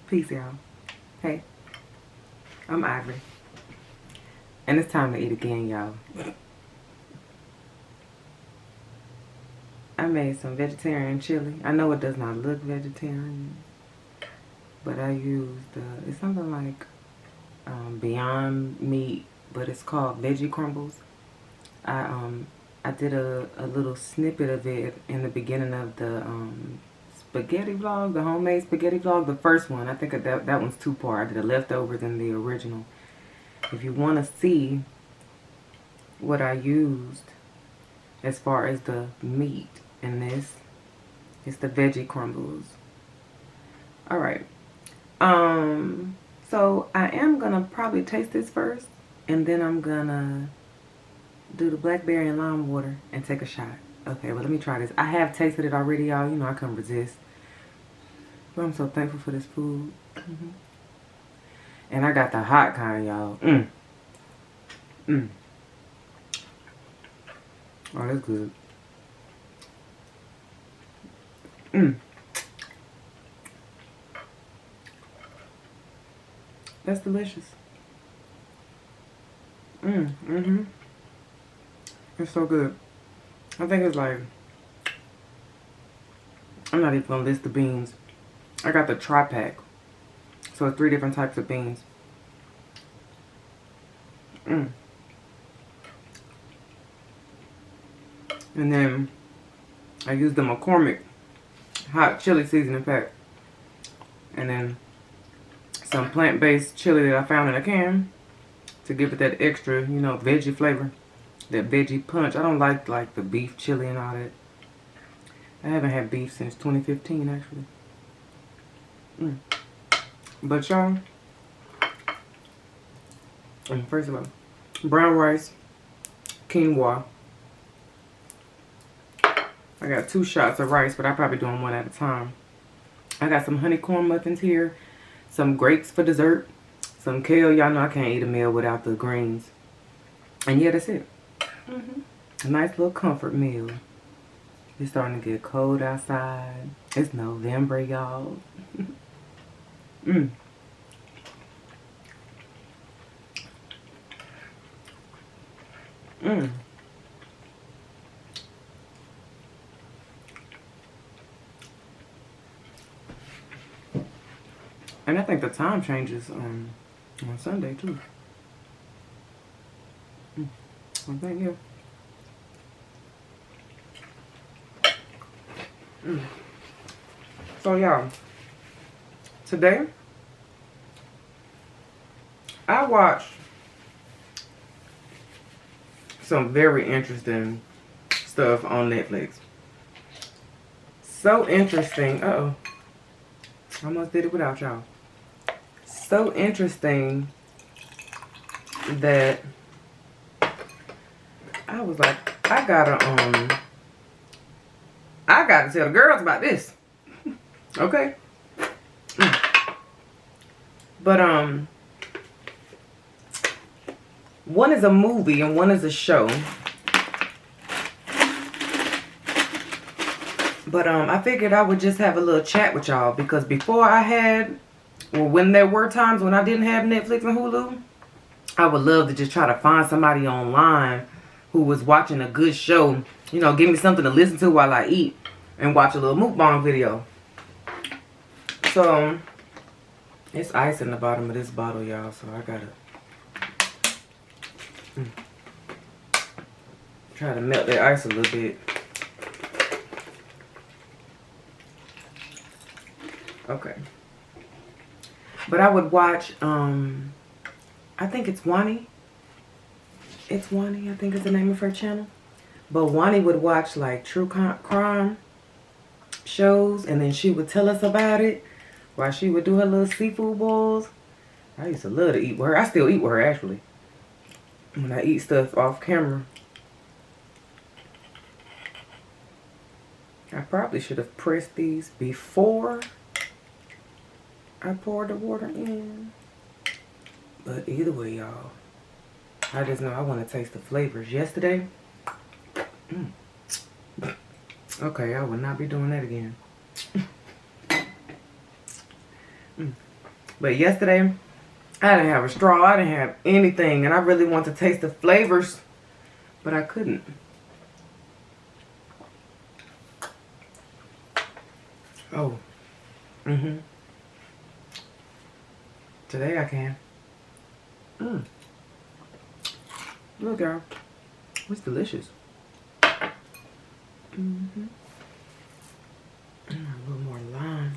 Peace, y'all. Hey, I'm Ivory. And it's time to eat again, y'all. I made some vegetarian chili. I know it does not look vegetarian, but I used, it's something like Beyond Meat, but it's called veggie crumbles. I did a little snippet of it in the beginning of the spaghetti vlog, the homemade spaghetti vlog, the first one. I think that one's two-part. I did a leftover than the original. If you want to see what I used as far as the meat in this, it's the veggie crumbles. Alright. So I am gonna probably taste this first, and then I'm gonna do the blackberry and lime water and take a shot. Okay, well, let me try this. I have tasted it already, y'all. You know I couldn't resist. But I'm so thankful for this food. And I got the hot kind, y'all. Oh, that's good. That's delicious. It's so good. I think it's like, I'm not even gonna list the beans. I got the tri-pack. So it's 3 different types of beans. And then I used the McCormick hot chili seasoning pack. And then some plant-based chili that I found in a can to give it that extra, you know, veggie flavor. That veggie punch. I don't like the beef chili and all that. I haven't had beef since 2015 actually. But y'all, first of all, brown rice, quinoa. I got 2 shots of rice, but I probably do them one at a time. I got some honeycomb muffins here, some grapes for dessert, some kale. Y'all know I can't eat a meal without the greens. And yeah, that's it. A nice little comfort meal. It's starting to get cold outside. It's November, y'all. And I think the time changes on Sunday too. Well, thank you. So y'all, today I watched some very interesting stuff on Netflix. So interesting. I almost did it without y'all. So interesting that I was like, I gotta tell the girls about this. Okay? But one is a movie and one is a show. But I figured I would just have a little chat with y'all, because before I had, or when there were times when I didn't have Netflix and Hulu, I would love to just try to find somebody online who was watching a good show, you know, give me something to listen to while I eat and watch a little mukbang video. So it's ice in the bottom of this bottle, y'all, so I gotta try to melt that ice a little bit. Okay. But I would watch, I think it's Wani. It's Wani, I think is the name of her channel. But Wani would watch like true crime shows, and then she would tell us about it while she would do her little seafood boils. I used to love to eat with her. I still eat with her actually, when I eat stuff off camera. I probably should have pressed these before I poured the water in. But either way, y'all, I just know I want to taste the flavors. Yesterday, okay, I will not be doing that again. But yesterday, I didn't have a straw. I didn't have anything. And I really want to taste the flavors. But I couldn't. Oh. Today I can. Look, girl. It's delicious. A little more lime.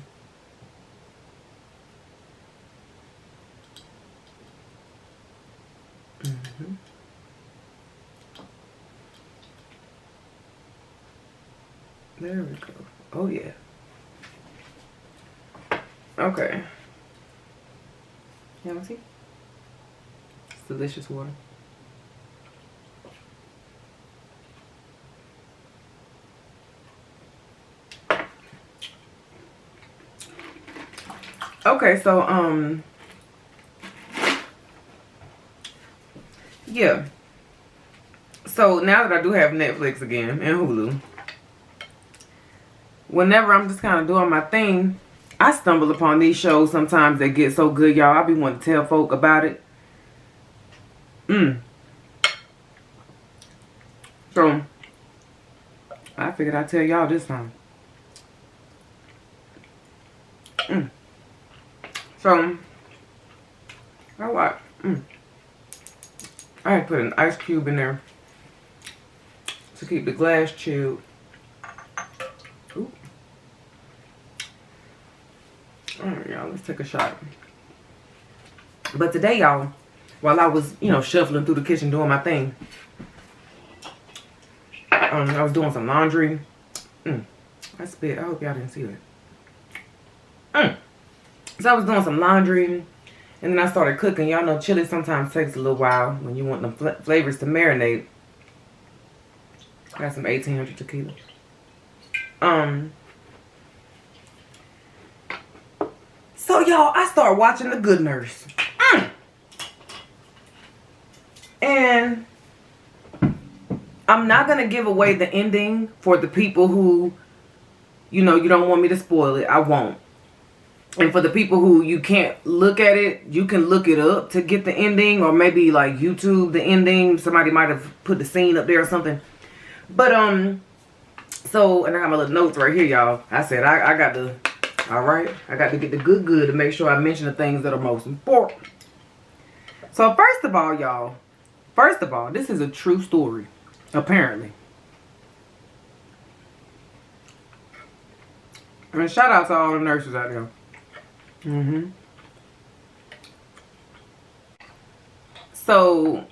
There we go. Oh, yeah. Okay. You want to see? It's delicious water. Okay, so, yeah. So, now that I do have Netflix again and Hulu, whenever I'm just kind of doing my thing, I stumble upon these shows sometimes that get so good, y'all. I be wanting to tell folk about it. So, I figured I'd tell y'all this time. So, I watch. I had put an ice cube in there to keep the glass chilled. Ooh. Alright, y'all, let's take a shot. But today, y'all, while I was, shuffling through the kitchen doing my thing, I was doing some laundry. I spit. I hope y'all didn't see that. So I was doing some laundry, and then I started cooking. Y'all know chili sometimes takes a little while when you want the flavors to marinate. I got some 1800 tequila. So y'all, I started watching The Good Nurse. And I'm not going to give away the ending for the people who, you don't want me to spoil it. I won't. And for the people who you can't look at it, you can look it up to get the ending, or maybe like YouTube the ending. Somebody might have put the scene up there or something. But so, and I got my little notes right here, y'all. I said I got to, all right, I got to get the good to make sure I mention the things that are most important. So first of all, y'all, this is a true story, apparently. And shout out to all the nurses out there. So,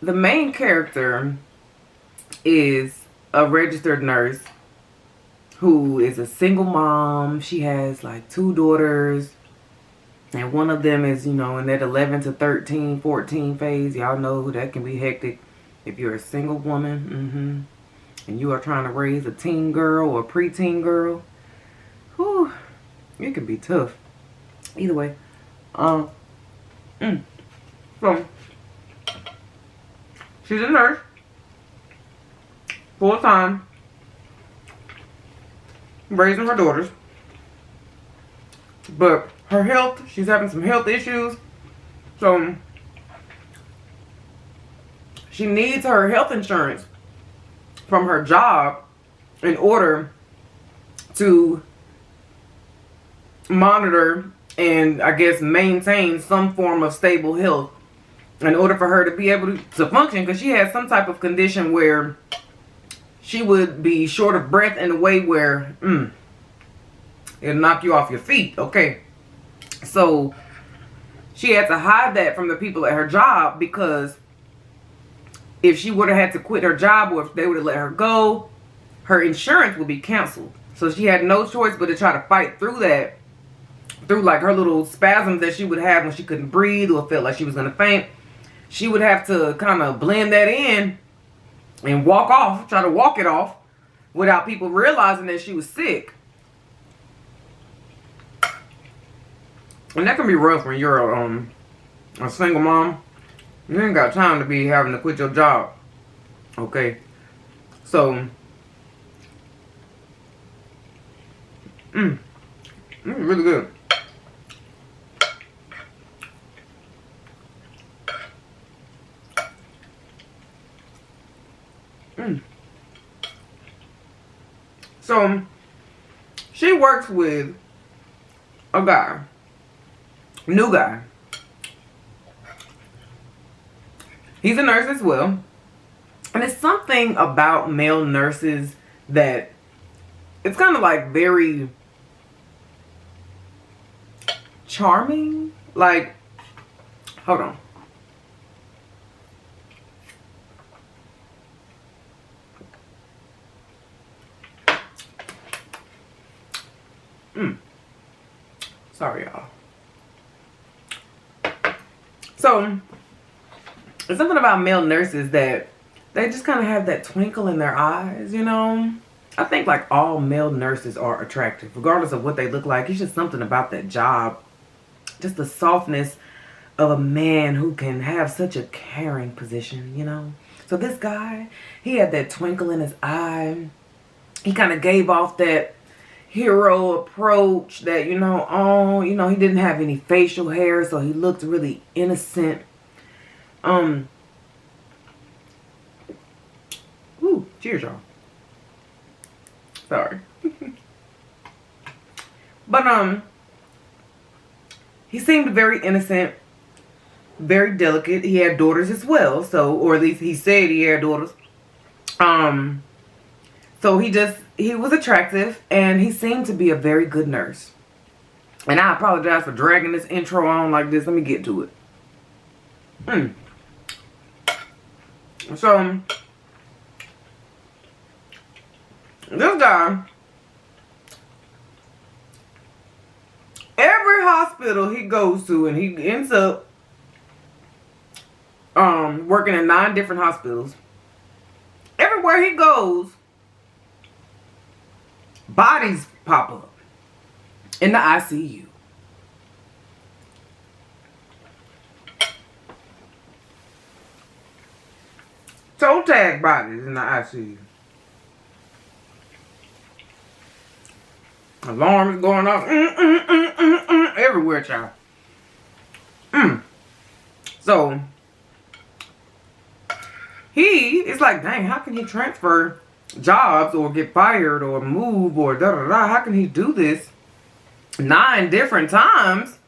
the main character is a registered nurse who is a single mom. She has like 2 daughters, and one of them is, in that 11 to 13, 14 phase. Y'all know that can be hectic if you're a single woman, and you are trying to raise a teen girl or a preteen girl. Whew, it can be tough. Either way, so she's a nurse, full time, raising her daughters. But her health, she's having some health issues, so she needs her health insurance from her job in order to monitor and I guess maintain some form of stable health in order for her to be able to function, because she has some type of condition where she would be short of breath in a way where it'll knock you off your feet. Okay, so she had to hide that from the people at her job, because if she would have had to quit her job, or if they would have let her go, her insurance would be canceled. So she had no choice but to try to fight through that, through like her little spasms that she would have when she couldn't breathe or felt like she was going to faint. She would have to kind of blend that in and try to walk it off without people realizing that she was sick. And that can be rough when you're a single mom. You ain't got time to be having to quit your job. Okay. So, really good. So she works with a guy, new guy. He's a nurse as well. And it's something about male nurses that it's kind of like very charming. Like, hold on. Sorry, y'all. So, there's something about male nurses that they just kind of have that twinkle in their eyes, you know? I think like all male nurses are attractive, regardless of what they look like. It's just something about that job. Just the softness of a man who can have such a caring position, you know? So this guy, he had that twinkle in his eye. He kind of gave off that hero approach that, you know, oh, you know, he didn't have any facial hair, so he looked really innocent. Ooh, cheers, y'all. Sorry. But, he seemed very innocent, very delicate. He had daughters as well, so, or at least he said he had daughters. So he was attractive, and he seemed to be a very good nurse. And I apologize for dragging this intro on like this. Let me get to it. So, this guy, every hospital he goes to, and he ends up working in 9 different hospitals. Everywhere he goes, bodies pop up in the ICU. Toe tag bodies in the ICU. Alarms going off everywhere, child. So it's like, dang, how can he transfer jobs or get fired or move or da-da-da? How can he do this 9 different times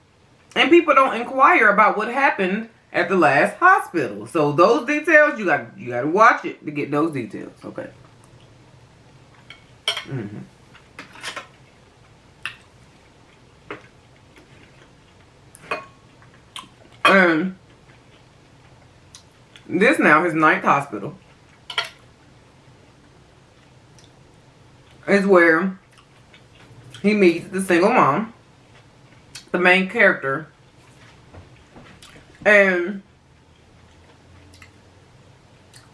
and people don't inquire about what happened at the last hospital? So those details, you got to watch it to get those details. Okay. This now his 9th hospital is where he meets the single mom, the main character, and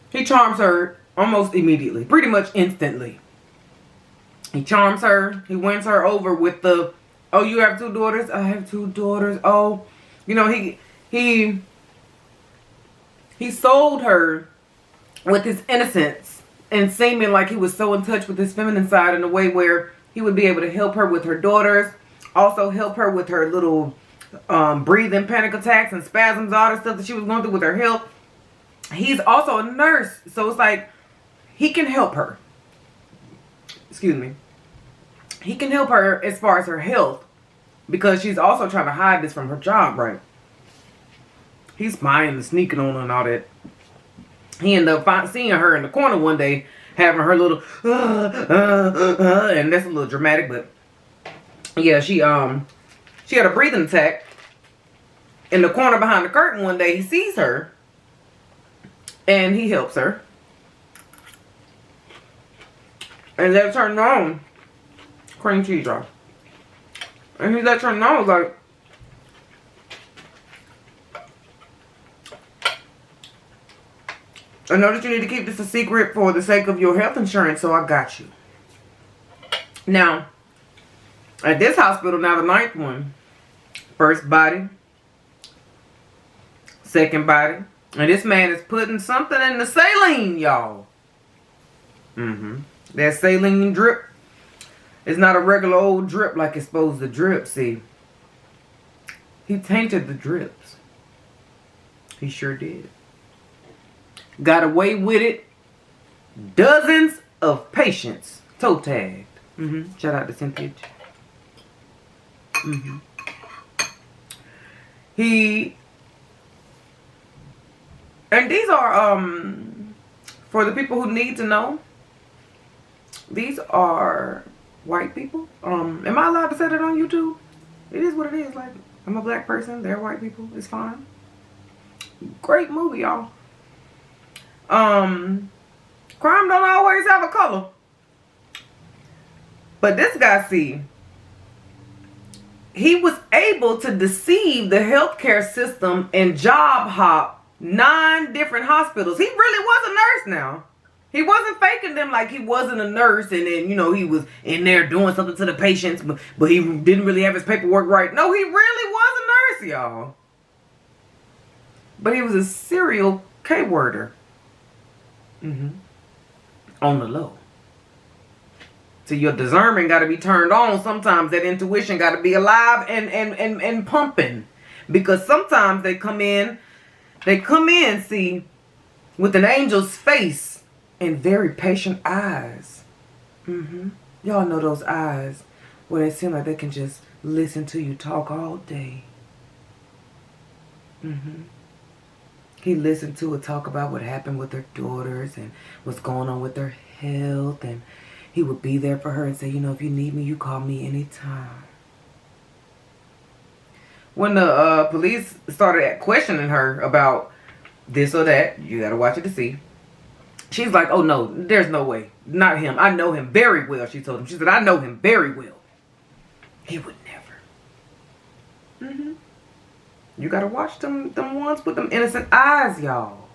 he charms her almost immediately, pretty much instantly. He charms her, he wins her over with the, oh, you have 2 daughters? I have 2 daughters. Oh, you know, he sold her with his innocence and seeming like he was so in touch with his feminine side in a way where he would be able to help her with her daughters, also help her with her little breathing panic attacks and spasms, all the stuff that she was going through with her health. He's also a nurse, so it's like he can help her. Excuse me. He can help her as far as her health because she's also trying to hide this from her job, right? He's spying and sneaking on her and all that. He ended up seeing her in the corner one day, having her little, and that's a little dramatic, but yeah, she had a breathing attack. In the corner behind the curtain one day, he sees her, and he helps her. And lets her know, cream cheese, y'all. And he lets her know, like, I know that you need to keep this a secret for the sake of your health insurance, so I got you. Now, at this hospital, now the 9th one, first body, second body, and this man is putting something in the saline, y'all. That saline drip is not a regular old drip like it's supposed to drip, see. He tainted the drips. He sure did. Got away with it. Dozens of patients toe tagged. Shout out to Cynthia. He, and these are, for the people who need to know, these are white people. Am I allowed to say that on YouTube? It is what it is. Like, I'm a black person. They're white people. It's fine. Great movie, y'all. Crime don't always have a color. But this guy, see, he was able to deceive the healthcare system and job hop 9 different hospitals. He really was a nurse now. He wasn't faking them like he wasn't a nurse and then, you know, he was in there doing something to the patients, but he didn't really have his paperwork right. No, he really was a nurse, y'all. But he was a serial K-worder. On the low. So your discernment got to be turned on. Sometimes that intuition got to be alive and pumping. Because sometimes they come in, see, with an angel's face and very patient eyes. Y'all know those eyes where they seem like they can just listen to you talk all day. He listened to her talk about what happened with her daughters and what's going on with their health. And he would be there for her and say, you know, if you need me, you call me anytime. When the police started questioning her about this or that, you got to watch it to see. She's like, oh, no, there's no way. Not him. I know him very well, she told him. She said, I know him very well. He would never. You got to watch them ones with them innocent eyes, y'all.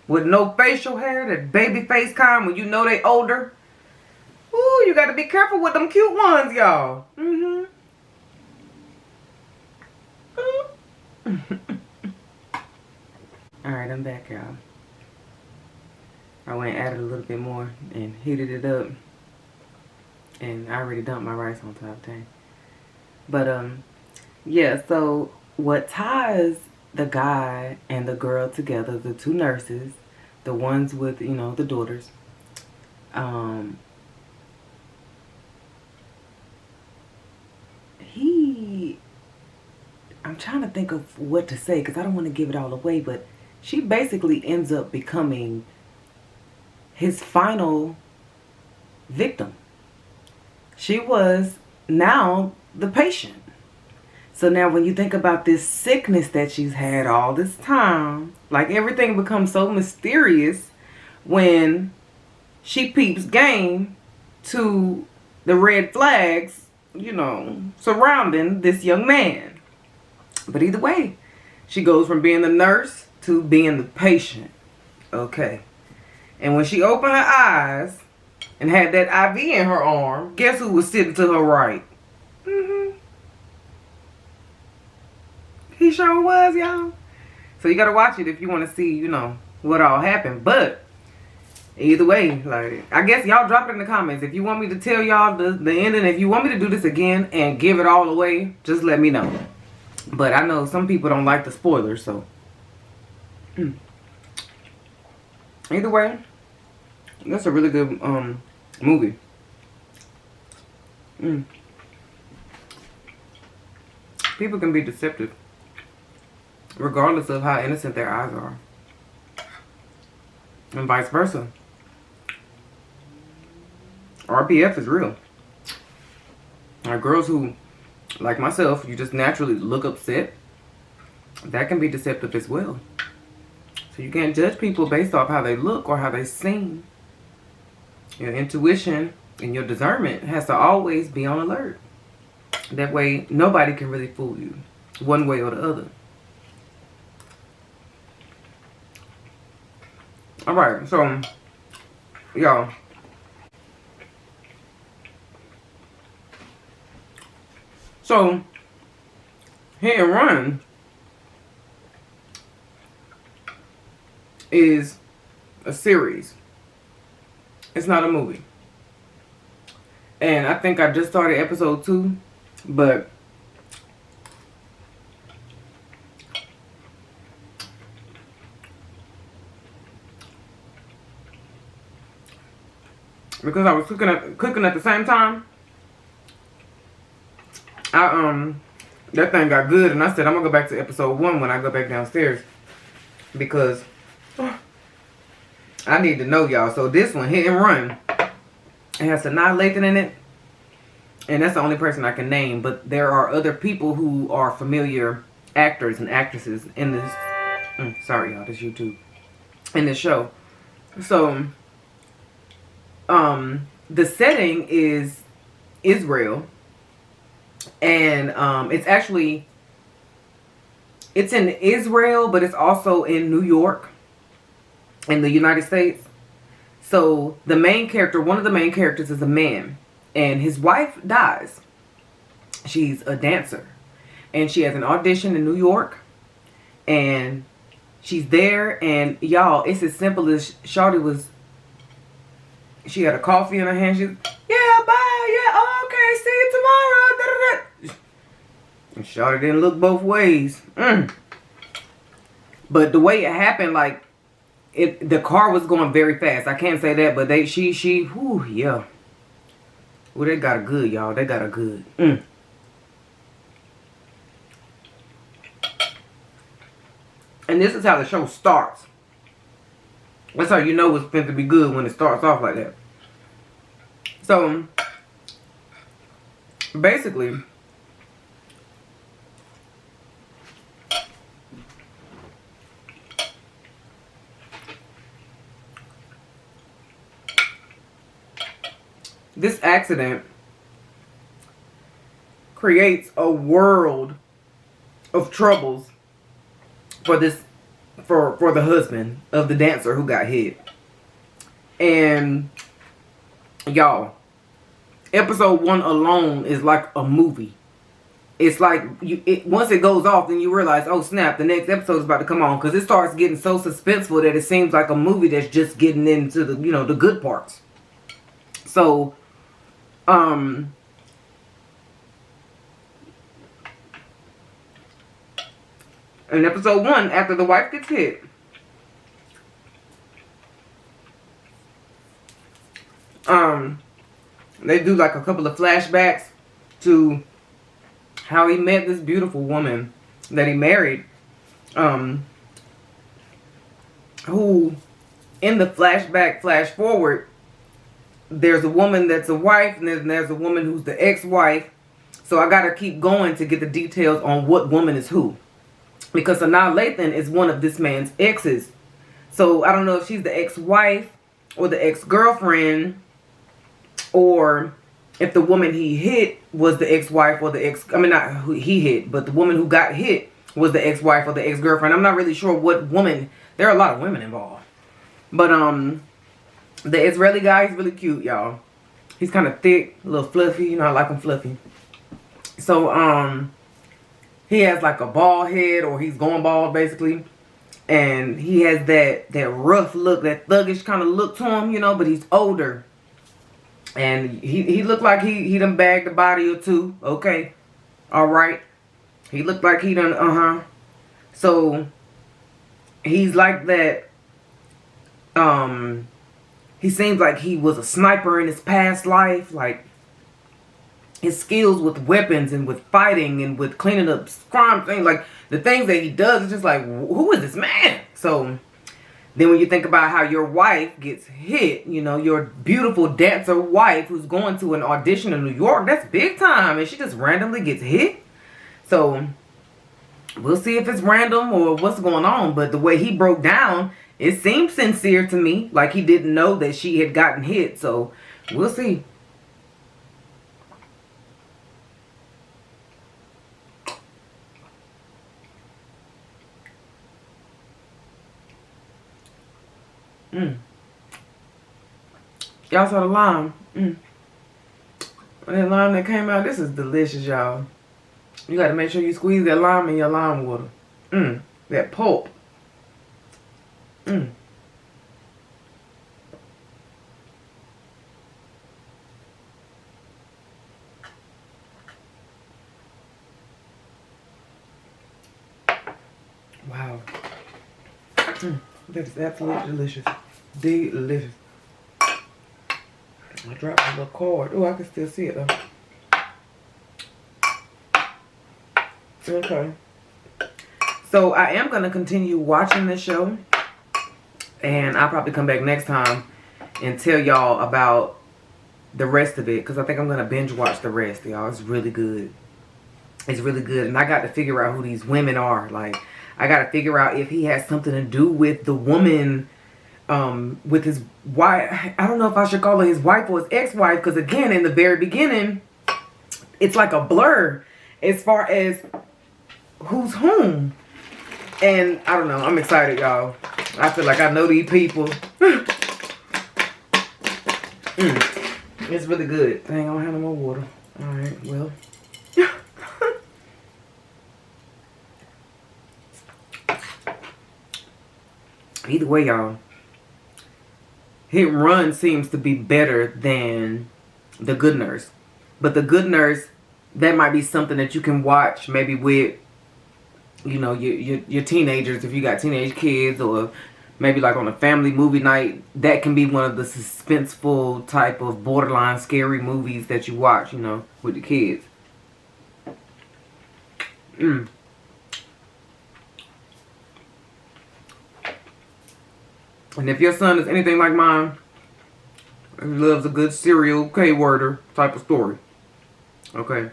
With no facial hair, that baby face kind when you know they older. Ooh, you got to be careful with them cute ones, y'all. Alright, I'm back, y'all. I went and added a little bit more and heated it up. And I already dumped my rice on top, dang. But, yeah, so what ties the guy and the girl together, the 2 nurses, the ones with, you know, the daughters, I'm trying to think of what to say because I don't want to give it all away, but she basically ends up becoming his final victim. She was now the patient. So now when you think about this sickness that she's had all this time, like everything becomes so mysterious when she peeps game to the red flags, you know, surrounding this young man. But either way, she goes from being the nurse to being the patient. Okay. And when she opened her eyes and had that IV in her arm, guess who was sitting to her right? He sure was, y'all. So you gotta watch it if you want to see, you know, what all happened. But either way, like, I guess y'all drop it in the comments. If you want me to tell y'all the ending, if you want me to do this again and give it all away, just let me know. But I know some people don't like the spoilers, so. Either way, that's a really good movie. People can be deceptive, regardless of how innocent their eyes are. And vice versa. RPF is real. Like girls who, like myself, you just naturally look upset, that can be deceptive as well. So you can't judge people based off how they look or how they seem. Your intuition and your discernment has to always be on alert. That way, nobody can really fool you, one way or the other. Alright, so, y'all. So, Hit and Run is a series. It's not a movie. And I think I just started episode 2, but because I was cooking at the same time. That thing got good, and I said I'm gonna go back to episode 1 when I go back downstairs because I need to know, y'all. So this one, Hit and Run, it has Sanaa Lathan in it, and that's the only person I can name. But there are other people who are familiar actors and actresses in this. Sorry, y'all, this YouTube in this show. So, the setting is Israel. And it's in Israel, but it's also in New York in the United States. So the main character, one of the main characters, is a man, and his wife dies. She's a dancer, and she has an audition in New York, and she's there, and y'all, it's as simple as she had a coffee in her hand. She's, yeah, bye, yeah, oh, okay, see you tomorrow. Da, da, da. And Shawty didn't look both ways. But the way it happened, like, the car was going very fast. I can't say that, but whew, yeah. Well, they got a good, y'all. They got a good. And this is how the show starts. That's how you know it's meant to be good, when it starts off like that. So, basically, this accident creates a world of troubles for the husband of the dancer who got hit. And y'all, episode 1 alone is like a movie. It's like once it goes off, then you realize, oh snap, the next episode is about to come on, because it starts getting so suspenseful that it seems like a movie that's just getting into the the good parts. So in episode 1, after the wife gets hit, they do like a couple of flashbacks to how he met this beautiful woman that he married, who in the flashback flash forward, there's a woman that's a wife, and then there's a woman who's the ex-wife. So I gotta keep going to get the details on what woman is who, because Sanaa Lathan is one of this man's exes. So I don't know if she's the ex-wife or the ex-girlfriend, or if the woman he hit was the ex-wife or the not who he hit, but the woman who got hit was the ex-wife or the ex-girlfriend. I'm not really sure what woman. There are a lot of women involved. But the Israeli guy is really cute, y'all. He's kind of thick, a little fluffy. I like him fluffy. So he has like a bald head, or he's going bald basically. And he has that rough look, that thuggish kind of look to him, but he's older. And he looked like he done bagged a body or two. Okay. Alright. He looked like he done, So, he's like that, he seems like he was a sniper in his past life. Like, his skills with weapons and with fighting and with cleaning up crime things, like, the things that he does, it's just like, who is this man? So, then when you think about how your wife gets hit, your beautiful dancer wife who's going to an audition in New York, that's big time, and she just randomly gets hit. So, we'll see if it's random or what's going on, but the way he broke down, it seemed sincere to me, like he didn't know that she had gotten hit, so we'll see. Y'all saw the lime. That lime that came out, this is delicious, y'all. You got to make sure you squeeze that lime in your lime water. That pulp. Wow. That is absolutely delicious. Delicious. I dropped a little cord. Oh, I can still see it though. Okay. So I am going to continue watching this show. And I'll probably come back next time and tell y'all about the rest of it. Because I think I'm going to binge watch the rest, y'all. It's really good. It's really good. And I got to figure out who these women are. Like, I got to figure out if he has something to do with the woman, with his wife. I don't know if I should call her his wife or his ex-wife. Because again, in the very beginning, it's like a blur as far as who's whom. And I don't know. I'm excited, y'all. I feel like I know these people. It's really good. Dang, I don't have no more water. Alright, well. Either way, y'all. Hit and Run seems to be better than The Good Nurse. But The Good Nurse, that might be something that you can watch maybe with, you know, your teenagers, if you got teenage kids, or maybe like on a family movie night. That can be one of the suspenseful type of borderline scary movies that you watch, you know, with the kids. And if your son is anything like mine, he loves a good serial K-worder type of story. Okay.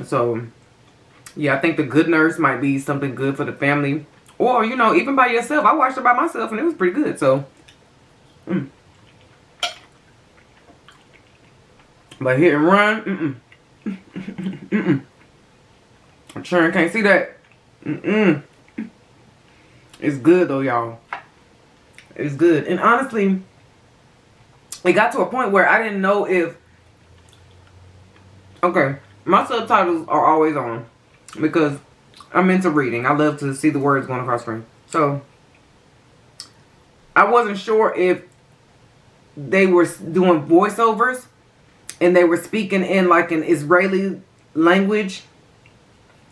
So yeah, I think The Good Nurse might be something good for the family. Or, you know, even by yourself. I watched it by myself and it was pretty good. So, But Hit and Run, I'm sure I can't see that. It's good though, y'all. It's good. And honestly, it got to a point where I didn't know if... Okay, my subtitles are always on. Because I'm into reading. I love to see the words going across screen. So, I wasn't sure if they were doing voiceovers and they were speaking in like an Israeli language.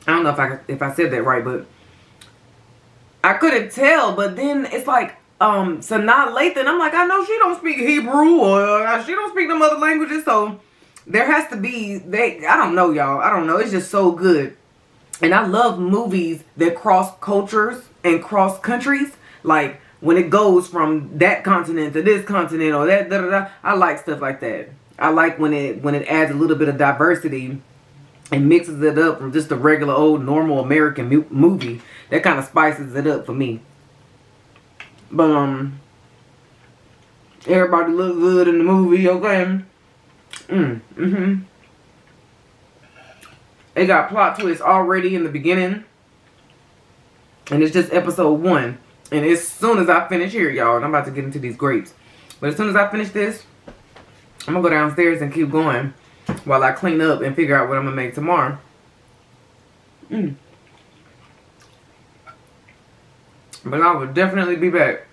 I don't know if I said that right, but I couldn't tell. But then it's like Sanaa Lathan. I'm like, I know she don't speak Hebrew or she don't speak them other languages. So there has to be I don't know, y'all. I don't know. It's just so good. And I love movies that cross cultures and cross countries. Like when it goes from that continent to this continent or that da-da-da. I like stuff like that. I like when it adds a little bit of diversity and mixes it up from just a regular old normal American movie. That kind of spices it up for me. But everybody look good in the movie, okay? It got plot twists already in the beginning. And it's just episode 1. And as soon as I finish here, y'all, and I'm about to get into these grapes. But as soon as I finish this, I'm going to go downstairs and keep going while I clean up and figure out what I'm going to make tomorrow. But I will definitely be back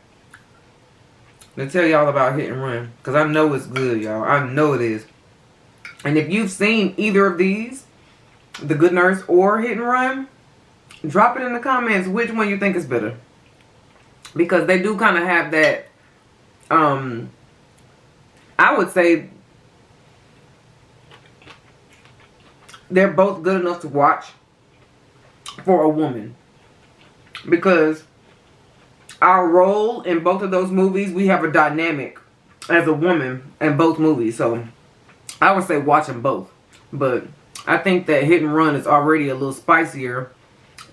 to tell y'all about Hit and Run. Because I know it's good, y'all. I know it is. And if you've seen either of these, The Good Nurse or Hit and Run, drop it in the comments which one you think is better. Because they do kind of have that, I would say they're both good enough to watch for a woman. Because our role in both of those movies, we have a dynamic as a woman in both movies. So I would say watch them both. But I think that Hit and Run is already a little spicier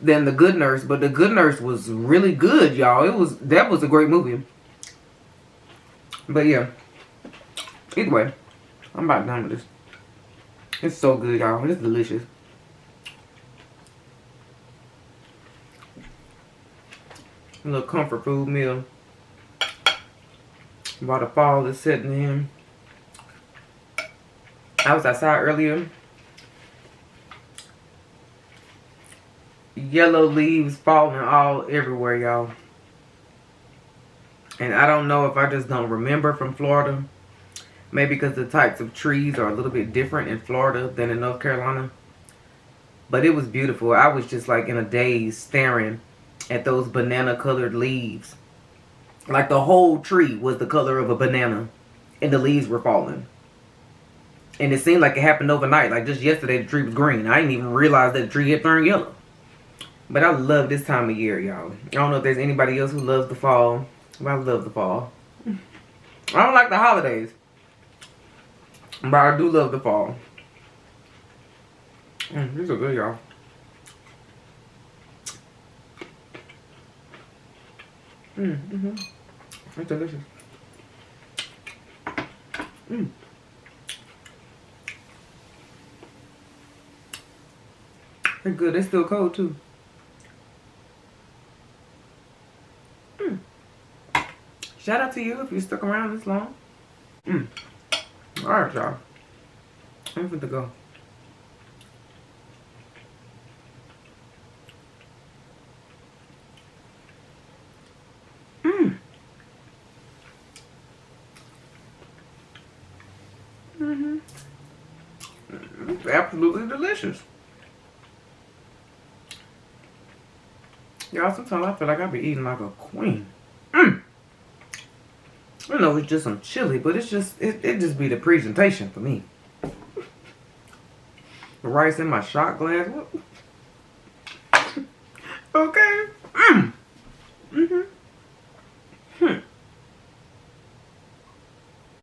than The Good Nurse. But The Good Nurse was really good, y'all. That was a great movie. But yeah. Either way, I'm about done with this. It's so good, y'all. It's delicious. A little comfort food meal while the fall is setting in. I was outside earlier. Yellow leaves falling all everywhere, y'all. And I don't know if I just don't remember from Florida. Maybe because the types of trees are a little bit different in Florida than in North Carolina. But it was beautiful. I was just like in a daze staring at those banana colored leaves. Like the whole tree was the color of a banana. and the leaves were falling. And it seemed like it happened overnight. Like just yesterday, the tree was green. I didn't even realize that the tree had turned yellow. But I love this time of year, y'all. I don't know if there's anybody else who loves the fall, but I love the fall. I don't like the holidays, but I do love the fall. These are good, y'all. It's delicious. They're good. They're still cold too. Shout out to you if you stuck around this long. Alright, y'all. I'm good to go. It's absolutely delicious. Y'all, sometimes I feel like I be eating like a queen. I know it's just some chili, but it's just, it just be the presentation for me. The rice in my shot glass. Okay.